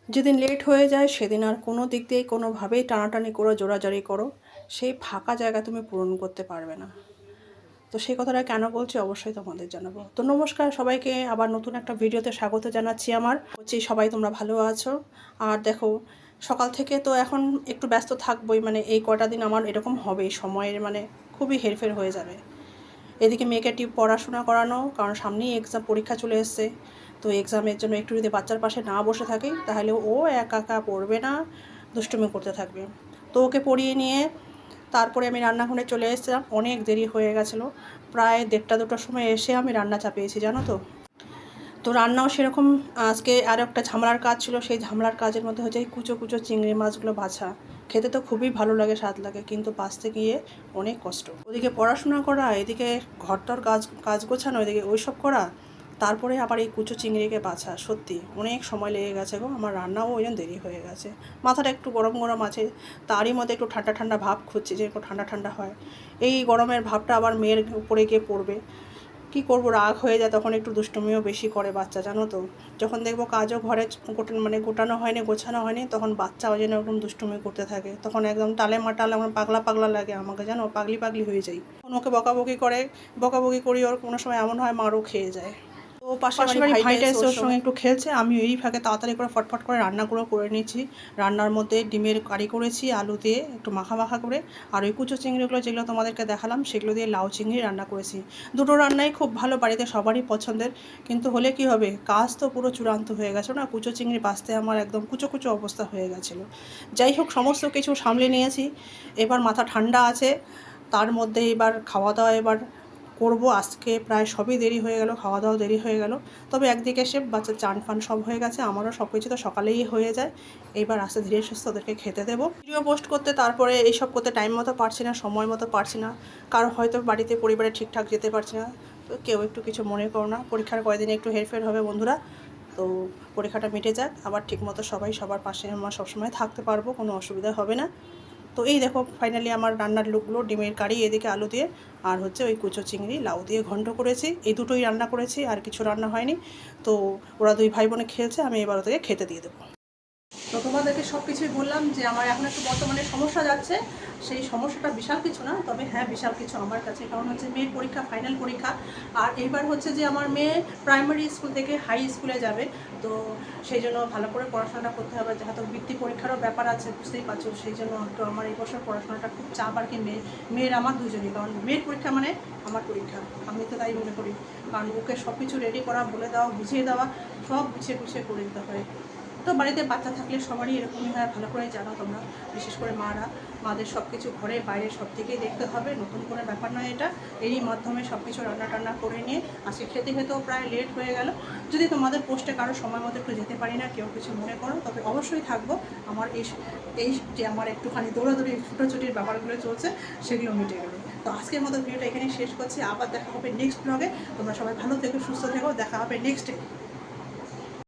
যেদিন লেট হয়ে যায় সেদিন আর কোনো দিক দিয়ে কোনোভাবেই টানাটানি করো, জোরাজুরি করো, সেই ফাঁকা জায়গা তুমি পূরণ করতে পারবে না। তো সেই কথাটা কেন বলছি অবশ্যই তোমাদের জানাবো। তো নমস্কার সবাইকে, আবার নতুন একটা ভিডিওতে স্বাগত জানাচ্ছি। আমার হচ্ছে সবাই তোমরা ভালো আছো। আর দেখো, সকাল থেকে তো এখন একটু ব্যস্ত থাকবোই, মানে এই কটা দিন আমার এরকম হবেই, সময়ের মানে খুবই হেরফের হয়ে যাবে। এদিকে মেয়েকে পড়াশোনা করানো, কারণ সামনেই এক্সাম, পরীক্ষা চলে এসছে। তো এক্সামের জন্য একটু যদি বাচ্চার পাশে না বসে থাকি তাহলে ও একা একা পড়বে না, দুষ্টুমি করতে থাকবে। তো ওকে পড়িয়ে নিয়ে তারপরে আমি রান্নাঘরে চলে এসেছিলাম। অনেক দেরি হয়ে গেছিলো, প্রায় 1:30-2টার সময় এসে আমি রান্না চাপিয়েছি, জানো তো। তো রান্নাও সেরকম, আজকে আরও একটা ঝামেলার কাজ ছিল। সেই ঝামেলার কাজের মধ্যে হচ্ছে এই কুচো কুচো চিংড়ি মাছগুলো বাছা। খেতে তো খুবই ভালো লাগে, স্বাদ লাগে, কিন্তু বাছতে গিয়ে অনেক কষ্ট। ওদিকে পড়াশোনা করা, এদিকে ঘরটার কাজ গোছানো, এদিকে ওইসব করা, তারপরে আবার এই কুচো চিংড়িকে বাছা। সত্যি অনেক সময় লেগে গেছে গো, আমার রান্নাও ওই জন্য দেরি হয়ে গেছে। মাথাটা একটু গরম গরম আছে, তারই মধ্যে একটু ঠান্ডা ঠান্ডা ভাব খুঁজছে, যে একটু ঠান্ডা ঠান্ডা হয়। এই গরমের ভাবটা আবার মেয়ের উপরে গিয়ে পড়বে। কী করবো, রাগ হয়ে যায় তখন, একটু দুষ্টুমিও বেশি করে বাচ্চা, জানো তো। যখন দেখবো কাজও ঘরে গোটানো হয়নি, গোছানো হয়নি, তখন বাচ্চা ওই জন্য একদম দুষ্টুমি করতে থাকে। তখন একদম টালে মাটালে আমার পাগলা পাগলা লাগে আমাকে, জানো, পাগলি পাগলি হয়ে যাই। ওকে বকাবকি করে, বকাবকি করি, ওর কোনো সময় এমন হয় মারও খেয়ে যায়। তো পাশের বাড়ি ভাইটা এসে ওর সঙ্গে একটু খেলছে, আমি এই ফাঁকে তাড়াতাড়ি করে ফটফট করে রান্নাগুলো করে নিয়েছি। রান্নার মধ্যে ডিমের কারি করেছি আলু দিয়ে একটু মাখা মাখা করে, আর ওই কুচো চিংড়িগুলো যেগুলো তোমাদেরকে দেখালাম সেগুলো দিয়ে লাউ চিংড়ি রান্না করেছি। দুটো রান্নাই খুব ভালো, বাড়িতে সবারই পছন্দের। কিন্তু হলে কি হবে, কাজ তো পুরো চূড়ান্ত হয়ে গেছে না, কুচো চিংড়ি বাছতে আমার একদম কুচো কুচো অবস্থা হয়ে গেছিলো। যাই হোক, সমস্ত কিছু সামলে নিয়েছি, এবার মাথা ঠান্ডা আছে। তার মধ্যে এবার খাওয়া দাওয়া এবার করবো। আজকে প্রায় সবই দেরি হয়ে গেল, খাওয়া দাওয়া দেরি হয়ে গেল। তবে একদিকে এসে বাচ্চার চান ফান সব হয়ে গেছে, আমারও সব কিছু তো সকালেই হয়ে যায়। এইবার আস্তে ধীরে সুস্থ ওদেরকে খেতে দেবো। ভিডিও পোস্ট করতে, তারপরে এইসব করতে টাইম মতো পারছি না, সময় মতো পারছি না। কারো হয়তো বাড়িতে পরিবারে ঠিকঠাক যেতে পারছি না, তো কেউ একটু কিছু মনে করো না। পরীক্ষার কয়েকদিনে একটু হেরফের হবে বন্ধুরা। তো পরীক্ষাটা মিটে যাক, আবার ঠিকমতো সবাই সবার পাশে আমরা সবসময় থাকতে পারবো, কোনো অসুবিধা হবে না। তো এই দেখো, ফাইনালি আমার রান্নার লুকগুলো, ডিমের কারি এদিকে আলু দিয়ে, আর হচ্ছে ওই কুচো চিংড়ি লাউ দিয়ে ঘন্ট করেছি। এই দুটোই রান্না করেছি, আর কিছু রান্না হয়নি। তো ওরা দুই ভাই বোনে খেলছে, আমি এবার ওদেরকে খেতে দিয়ে দেবো। তো তোমাদেরকে সব কিছুই বললাম যে আমার এখন একটু বর্তমানে সমস্যা যাচ্ছে। সেই সমস্যাটা বিশাল কিছু না, তবে হ্যাঁ বিশাল কিছু আমার কাছে, কারণ হচ্ছে মেয়ের পরীক্ষা, ফাইনাল পরীক্ষা। আর এইবার হচ্ছে যে আমার মেয়ে প্রাইমারি স্কুল থেকে হাই স্কুলে যাবে। তো সেই জন্য ভালো করে পড়াশোনাটা করতে হবে, যেহেতু বৃত্তি পরীক্ষারও ব্যাপার আছে, বুঝতেই পারছো। সেই জন্য একটু আমার এই বছর পড়াশোনাটা খুব চাপ আর কি, মেয়ের আমার দুজনই, কারণ মেয়ের পরীক্ষা মানে আমার পরীক্ষা, আমি তো তাই মনে করি। কারণ ওকে সব কিছু রেডি করা, বলে দেওয়া, বুঝিয়ে দেওয়া, সব গুছিয়ে গুছিয়ে করে দিতে হয়। তো বাড়িতে বাচ্চা থাকলে সবারই এরকমই হয়, ভালো করেই জানো তোমরা, বিশেষ করে মাদের সব কিছু ঘরে বাইরে সব থেকেই দেখতে হবে, নতুন করে ব্যাপার নয় এটা। এরই মাধ্যমে সব কিছু রান্না টান্না করে নিয়ে আজকে খেতে খেতেও প্রায় লেট হয়ে গেল। যদি তোমাদের পোস্টে কারো সময় মতো একটু যেতে পারি না, কেউ কিছু মনে করো, তবে অবশ্যই থাকবো। আমার এই যে আমার একটুখানি দৌড়াদৌড়ি ছুটোছুটির ব্যাপারগুলো চলছে, সেগুলো মিটে গেলো। তো আজকের মতো ভিডিওটা এখানেই শেষ করছি, আবার দেখা হবে নেক্সট ব্লগে। তোমরা সবাই ভালো থেকো, সুস্থ থেকো, দেখা হবে নেক্সট ডে।